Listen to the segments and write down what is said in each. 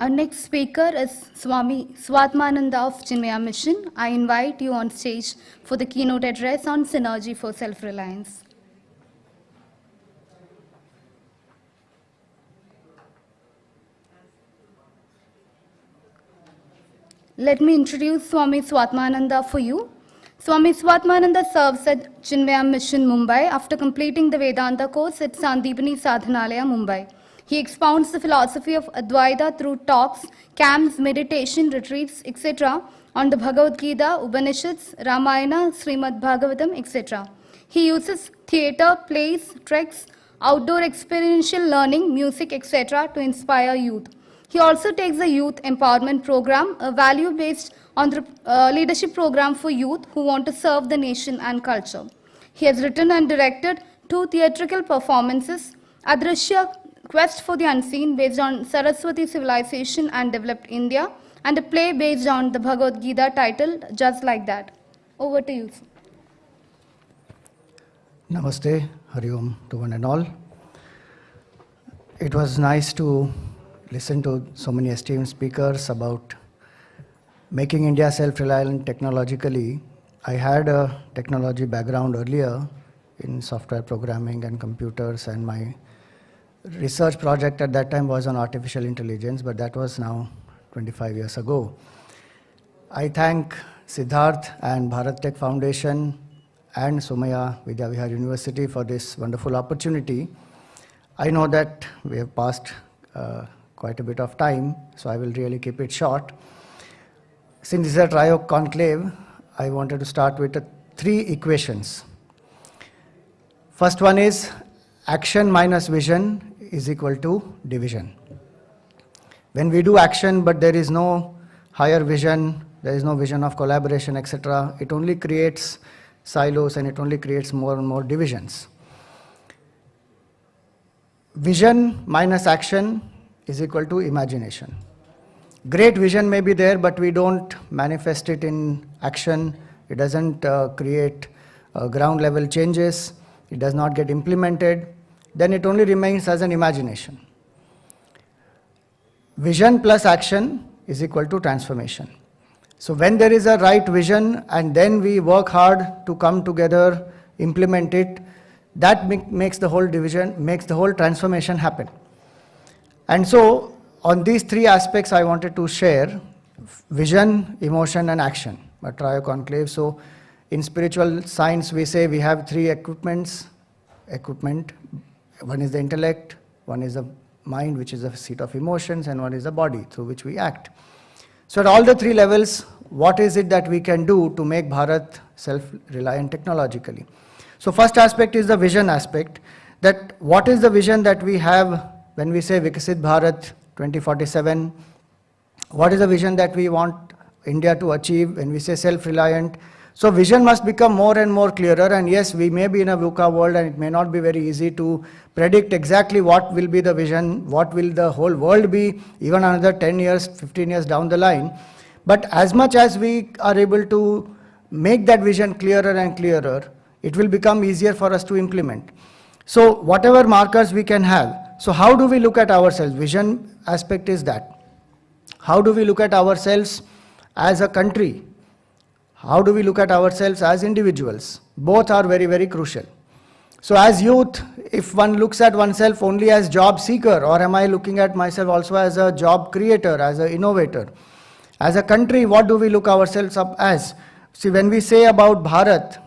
Our next speaker is Swami Swatmananda of Chinmaya Mission. I invite you on stage for the keynote address on Synergy for Self-Reliance. Let me introduce Swami Swatmananda for you. Swami Swatmananda serves at Chinmaya Mission, Mumbai after completing the Vedanta course at Sandipani Sadhanalaya, Mumbai. He expounds the philosophy of Advaita through talks, camps, meditation, retreats, etc. on the Bhagavad Gita, Upanishads, Ramayana, Srimad Bhagavatam, etc. He uses theatre, plays, treks, outdoor experiential learning, music, etc. to inspire youth. He also takes a youth empowerment program, a value-based leadership program for youth who want to serve the nation and culture. He has written and directed 2 theatrical performances, Adrishya, Quest for the Unseen, based on Saraswati civilization and developed India, and a play based on the Bhagavad Gita titled Just Like That. Over to you, sir. Namaste, Hari Om to one and all. It was nice to listen to so many esteemed speakers about making India self-reliant technologically. I had a technology background earlier in software programming and computers, and my research project at that time was on artificial intelligence, but that was now 25 years ago. I thank Siddharth and Bharat Tech Foundation and Somaya Vidya Vihar University for this wonderful opportunity. I know that we have passed quite a bit of time, so I will really keep it short. Since this is a Trio-Conclave, I wanted to start with 3 equations. First one is action minus vision is equal to division. When we do action but there is no higher vision, there is no vision of collaboration, etc., it only creates silos and it only creates more and more divisions. Vision minus action is equal to imagination. Great vision may be there, but we don't manifest it in action. It doesn't create ground level changes. It does not get implemented. Then it only remains as an imagination. Vision plus action is equal to transformation. So when there is a right vision and then we work hard to come together, implement it, that makes the whole transformation happen. And so on these 3 aspects I wanted to share: vision, emotion and action, a Trio-Conclave. So in spiritual science we say we have 3 equipment. One is the intellect, one is the mind, which is a seat of emotions, and one is the body through which we act. So at all the 3 levels, what is it that we can do to make Bharat self-reliant technologically? So first aspect is the vision aspect, that what is the vision that we have when we say Vikasit Bharat 2047? What is the vision that we want India to achieve when we say self-reliant? So vision must become more and more clearer, and yes, we may be in a VUCA world and it may not be very easy to predict exactly what will be the vision, what will the whole world be even another 10 years, 15 years down the line. But as much as we are able to make that vision clearer and clearer, it will become easier for us to implement. So whatever markers we can have. So how do we look at ourselves? Vision aspect is that. How do we look at ourselves as a country? How do we look at ourselves as individuals? Both are very, very crucial. So as youth, if one looks at oneself only as job seeker, or am I looking at myself also as a job creator, as an innovator? As a country, what do we look ourselves up as? See, when we say about Bharat,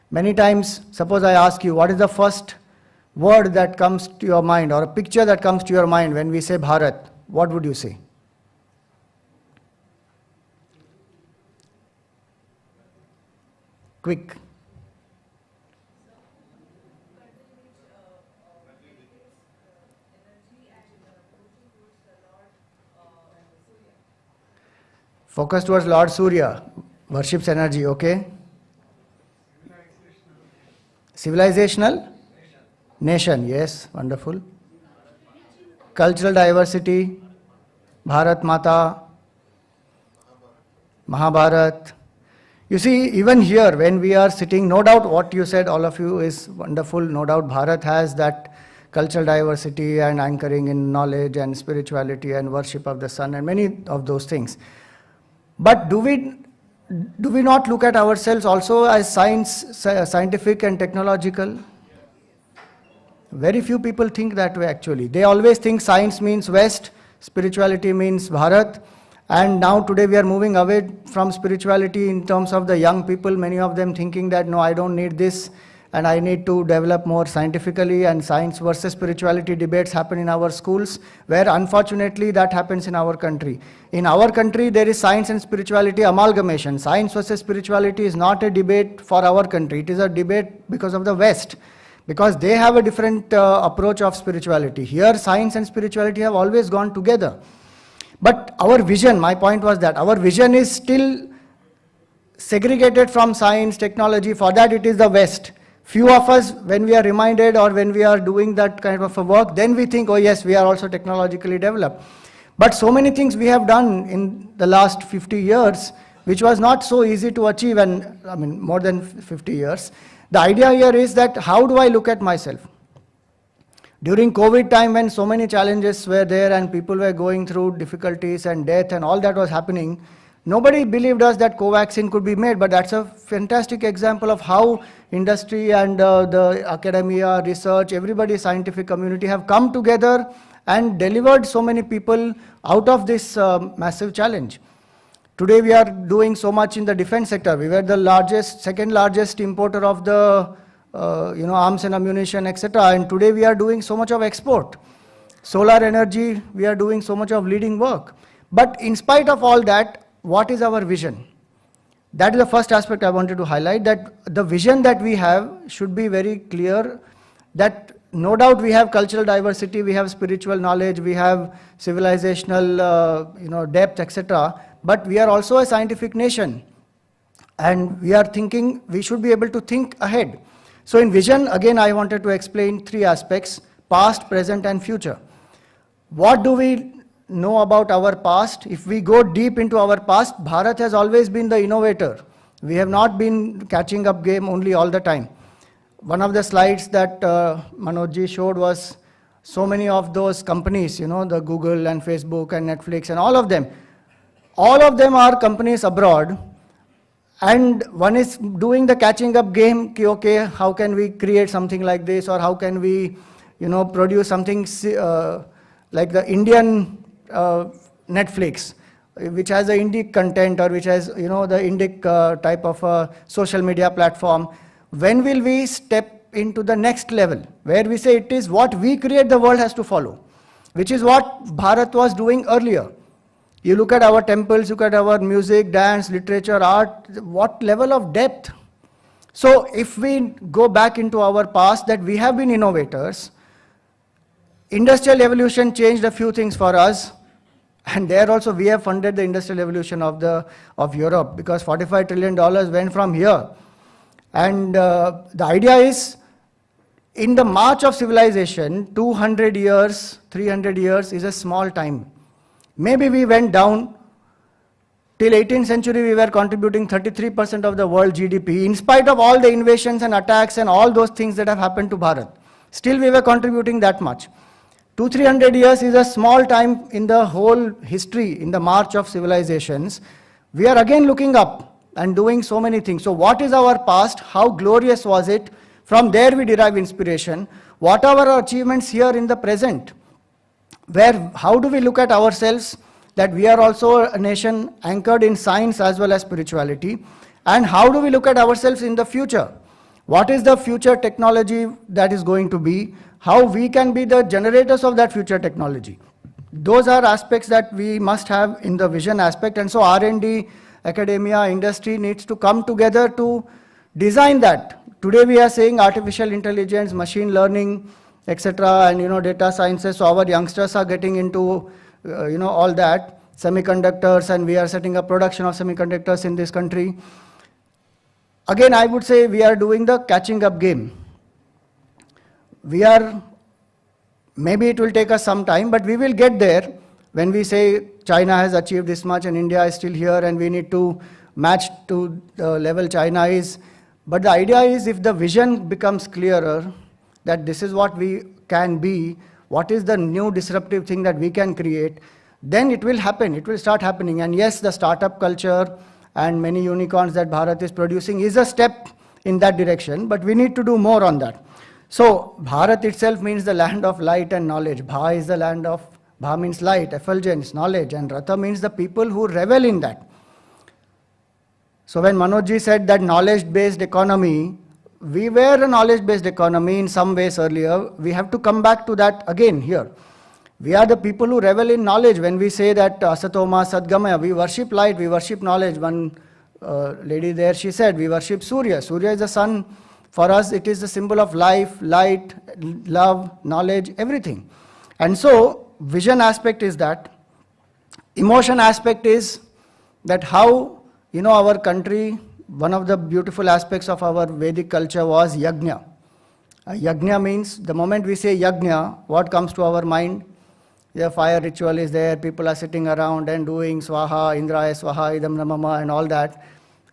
many times, suppose I ask you, what is the first word that comes to your mind, or a picture that comes to your mind when we say Bharat? What would you say? Quick. Focus towards Lord Surya, worships energy, okay? Civilizational? Nation, yes, wonderful. Cultural diversity, Bharat Mata, Mahabharat. You see, even here, when we are sitting, no doubt what you said, all of you, is wonderful. No doubt Bharat has that cultural diversity and anchoring in knowledge and spirituality and worship of the sun and many of those things. But do we not look at ourselves also as scientific and technological? Very few people think that way actually. They always think science means West, spirituality means Bharat. And now today we are moving away from spirituality in terms of the young people, many of them thinking that no, I don't need this and I need to develop more scientifically, and science versus spirituality debates happen in our schools, where unfortunately that happens in our country. In our country there is science and spirituality amalgamation. Science versus spirituality is not a debate for our country, it is a debate because of the West, because they have a different approach of spirituality. Here science and spirituality have always gone together. But our vision, my point was that our vision is still segregated from science, technology. For that it is the West. Few of us, when we are reminded or when we are doing that kind of a work, then we think, oh yes, we are also technologically developed. But so many things we have done in the last 50 years, which was not so easy to achieve, and I mean more than 50 years. The idea here is that how do I look at myself? During COVID time, when so many challenges were there and people were going through difficulties and death and all that was happening, nobody believed us that Covaxin could be made, but that's a fantastic example of how industry and the academia, research, everybody, scientific community have come together and delivered so many people out of this massive challenge. Today we are doing so much in the defense sector. We were the second largest importer of the arms and ammunition, etc. And today we are doing so much of export. Solar energy, we are doing so much of leading work. But in spite of all that, what is our vision? That is the first aspect I wanted to highlight, that the vision that we have should be very clear, that no doubt we have cultural diversity, we have spiritual knowledge, we have civilizational depth, etc. But we are also a scientific nation, and we are thinking, we should be able to think ahead. So in vision, again, I wanted to explain three aspects: past, present and future. What do we know about our past? If we go deep into our past, Bharat has always been the innovator. We have not been catching up game only all the time. One of the slides that Manojji showed was so many of those companies, the Google and Facebook and Netflix and all of them are companies abroad, and one is doing the catching up game. Okay, how can we create something like this, or how can we produce something like the Indian Netflix, which has the Indic content, or which has the Indic type of a social media platform. When will we step into the next level, where we say it is what we create, the world has to follow, which is what Bharat was doing earlier. You look at our temples, look at our music, dance, literature, art, what level of depth. So if we go back into our past, that we have been innovators, industrial evolution changed a few things for us, and there also we have funded the industrial evolution of Europe, because $45 trillion went from here. And the idea is, in the march of civilization, 200 years, 300 years is a small time. Maybe we went down till 18th century, we were contributing 33% of the world GDP, in spite of all the invasions and attacks and all those things that have happened to Bharat. Still we were contributing that much. 200-300 years is a small time in the whole history, in the march of civilizations. We are again looking up and doing so many things. So what is our past? How glorious was it? From there we derive inspiration. What are our achievements here in the present? How do we look at ourselves, that we are also a nation anchored in science as well as spirituality? And how do we look at ourselves in the future? What is the future technology that is going to be? How we can be the generators of that future technology? Those are aspects that we must have in the vision aspect. And so R&D, academia, industry needs to come together to design that. Today we are saying artificial intelligence, machine learning, etc., and data sciences. So our youngsters are getting into all that, semiconductors, and we are setting up production of semiconductors in this country. Again, I would say we are doing the catching up game. Maybe it will take us some time, but we will get there when we say China has achieved this much and India is still here and we need to match to the level China is. But the idea is, if the vision becomes clearer, that this is what we can be, what is the new disruptive thing that we can create, then it will happen, it will start happening. And yes, the startup culture and many unicorns that Bharat is producing is a step in that direction, but we need to do more on that. So Bharat itself means the land of light and knowledge. Bha is the land of, Bha means light, effulgence, knowledge, and Ratha means the people who revel in that. So when Manojji said that knowledge-based economy, we were a knowledge-based economy in some ways earlier. We have to come back to that again here. We are the people who revel in knowledge. When we say that Asatoma Sadgamaya, we worship light, we worship knowledge. One lady there, she said, we worship Surya. Surya is the sun. For us, it is the symbol of life, light, love, knowledge, everything. And so, vision aspect is that. Emotion aspect is that how, our country, one of the beautiful aspects of our Vedic culture was yajna. Yajna means, the moment we say yajna, what comes to our mind? The fire ritual is there, people are sitting around and doing swaha, indraya swaha, idam namama and all that.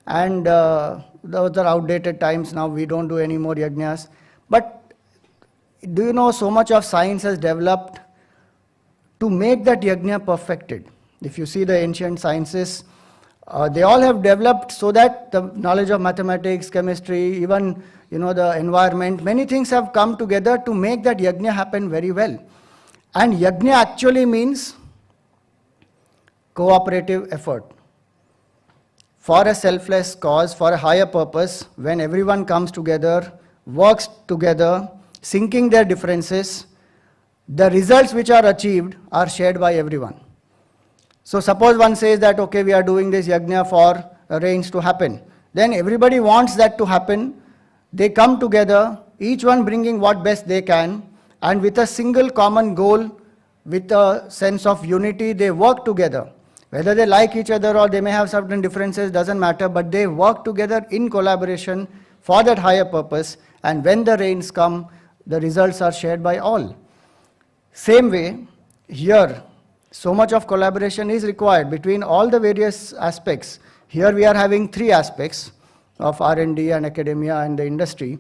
And those are outdated times now, we don't do any more yajnas. But do you know, so much of science has developed to make that yajna perfected. If you see the ancient sciences, they all have developed so that the knowledge of mathematics, chemistry, even the environment, many things have come together to make that yajna happen very well. And yajna actually means cooperative effort. For a selfless cause, for a higher purpose, when everyone comes together, works together, syncing their differences, the results which are achieved are shared by everyone. So suppose one says that, okay, we are doing this yajna for rains to happen. Then everybody wants that to happen. They come together, each one bringing what best they can, and with a single common goal, with a sense of unity, they work together. Whether they like each other or they may have certain differences, doesn't matter, but they work together in collaboration for that higher purpose, and when the rains come, the results are shared by all. Same way, here, so much of collaboration is required between all the various aspects. Here we are having three aspects of R&D and academia and the industry.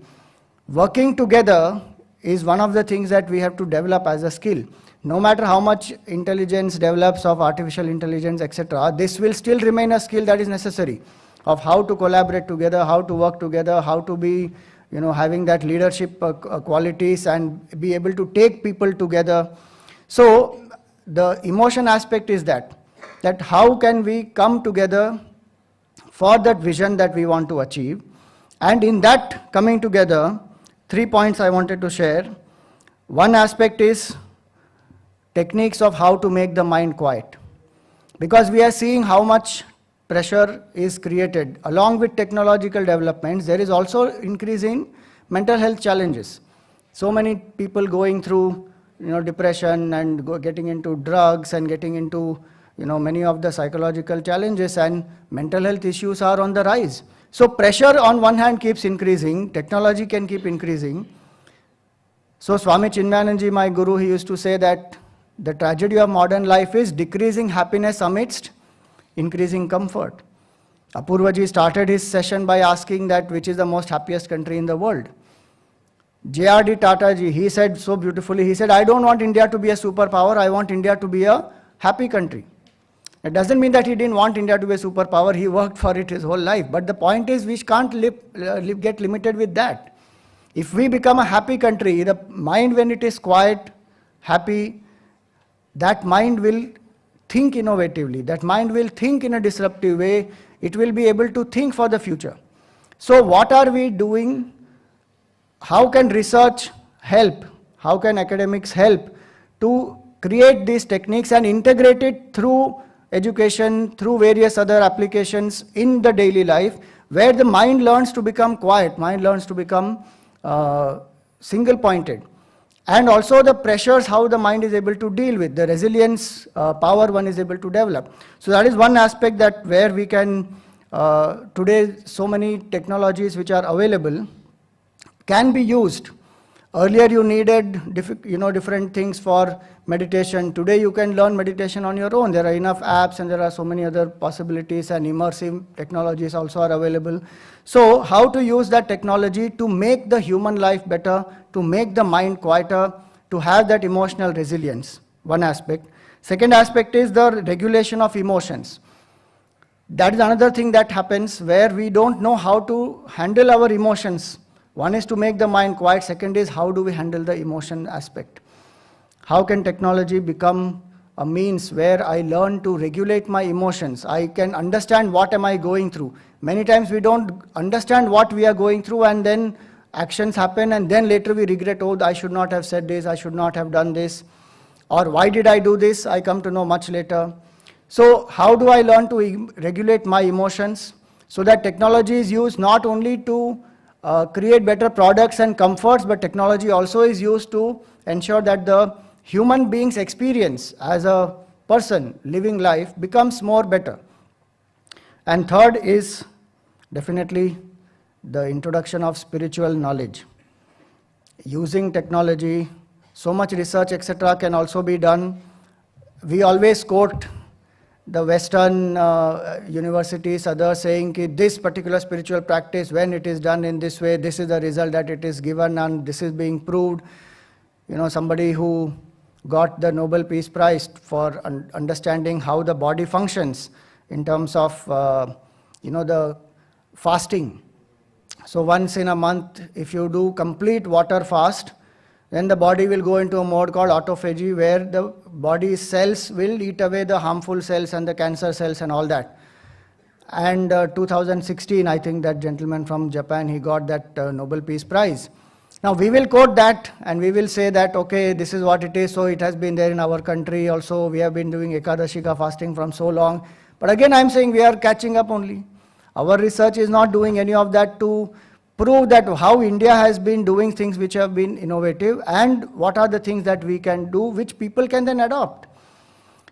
Working together is one of the things that we have to develop as a skill. No matter how much intelligence develops of artificial intelligence, etc., this will still remain a skill that is necessary of how to collaborate together, how to work together, how to be, having that leadership qualities and be able to take people together. So the emotion aspect is that how can we come together for that vision that we want to achieve. And in that coming together, 3 points I wanted to share. One aspect is techniques of how to make the mind quiet. Because we are seeing how much pressure is created. Along with technological developments, there is also increase in mental health challenges. So many people going through depression and getting into drugs and getting into many of the psychological challenges, and mental health issues are on the rise. So pressure on one hand keeps increasing, technology can keep increasing. So Swami Chinmaya, my guru, he used to say that the tragedy of modern life is decreasing happiness amidst increasing comfort. Apurvaji started his session by asking that which is the most happiest country in the world. J.R.D. Tata ji, he said so beautifully, he said, I don't want India to be a superpower, I want India to be a happy country. It doesn't mean that he didn't want India to be a superpower, he worked for it his whole life. But the point is, we can't get limited with that. If we become a happy country, the mind when it is quiet, happy, that mind will think innovatively, that mind will think in a disruptive way, it will be able to think for the future. So what are we doing? How can research help? How can academics help to create these techniques and integrate it through education, through various other applications in the daily life, where the mind learns to become quiet, mind learns to become single-pointed. And also the pressures, how the mind is able to deal with, the resilience power one is able to develop. So that is one aspect that where we can, today so many technologies which are available can be used. Earlier you needed different things for meditation. Today you can learn meditation on your own. There are enough apps and there are so many other possibilities, and immersive technologies also are available. So how to use that technology to make the human life better, to make the mind quieter, to have that emotional resilience, one aspect. Second aspect is the regulation of emotions. That is another thing that happens where we don't know how to handle our emotions. One is to make the mind quiet, second is how do we handle the emotion aspect. How can technology become a means where I learn to regulate my emotions? I can understand what am I going through. Many times we don't understand what we are going through, and then actions happen, and then later we regret, oh, I should not have said this, I should not have done this, or why did I do this? I come to know much later. So how do I learn to regulate my emotions so that technology is used not only to create better products and comforts, but technology also is used to ensure that the human being's experience as a person living life becomes more better. And third is definitely the introduction of spiritual knowledge. Using technology, so much research, etc., can also be done. We always quote the Western universities, others saying that this particular spiritual practice, when it is done in this way, this is the result that it is given, and this is being proved. You know, somebody who got the Nobel Peace Prize for understanding how the body functions in terms of, the fasting. So once in a month, if you do complete water fast, then the body will go into a mode called autophagy, where the body cells will eat away the harmful cells and the cancer cells and all that. And 2016, I think that gentleman from Japan, he got that Nobel Peace Prize. Now we will quote that and we will say that, okay, this is what it is, so it has been there in our country also. We have been doing Ekadashika fasting from so long. But again, I'm saying we are catching up only. Our research is not doing any of that to prove that how India has been doing things which have been innovative, and what are the things that we can do which people can then adopt.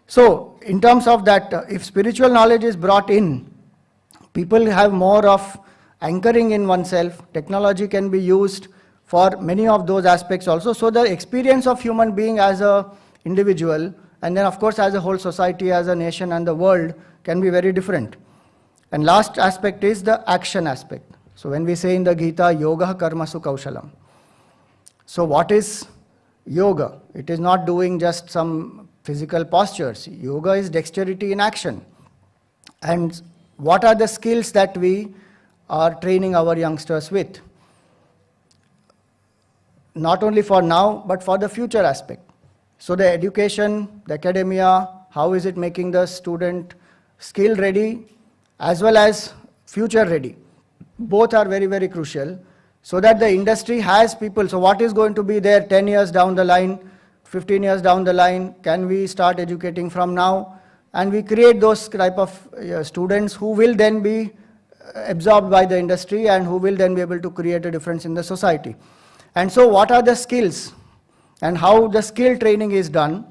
So in terms of that, if spiritual knowledge is brought in, people have more of anchoring in oneself. Technology can be used for many of those aspects also. So the experience of human being as a individual, and then of course as a whole society, as a nation and the world, can be very different. And last aspect is the action aspect. So when we say in the Gita, yoga karmasu kaushalam. So what is yoga? It is not doing just some physical postures. Yoga is dexterity in action. And what are the skills that we are training our youngsters with? Not only for now, but for the future aspect. So the education, the academia, how is it making the student skill ready as well as future ready? Both are very, very crucial, so that the industry has people. So what is going to be there 10 years down the line, 15 years down the line? Can we start educating from now? And we create those type of students who will then be absorbed by the industry and who will then be able to create a difference in the society. And so what are the skills and how the skill training is done?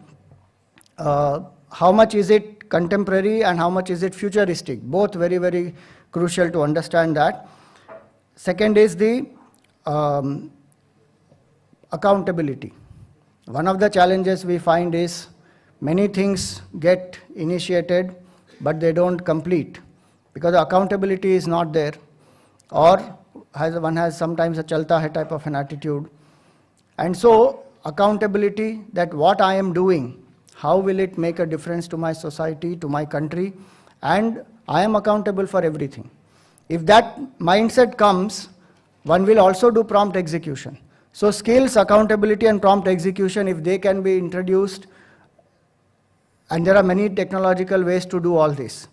How much is it contemporary and how much is it futuristic? Both very, very crucial to understand that. Second is the accountability. One of the challenges we find is many things get initiated but they don't complete because the accountability is not there, or one has sometimes a chalta hai type of an attitude. And so accountability, that what I am doing, how will it make a difference to my society, to my country, and I am accountable for everything. If that mindset comes, one will also do prompt execution. So skills, accountability and prompt execution, if they can be introduced, and there are many technological ways to do all this.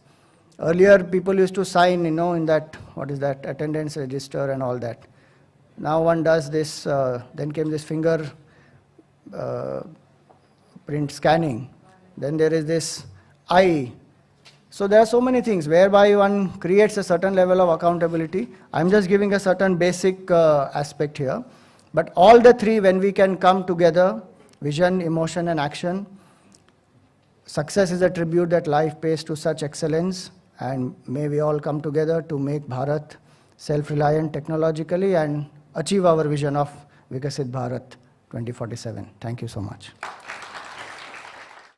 Earlier people used to sign, in that, what is that, attendance register and all that. Now one does this, then came this finger print scanning. Then there is this eye. So there are so many things whereby one creates a certain level of accountability. I'm just giving a certain basic aspect here. But all the three, when we can come together, vision, emotion and action, success is a tribute that life pays to such excellence, and may we all come together to make Bharat self-reliant technologically and achieve our vision of Vikasit Bharat 2047. Thank you so much.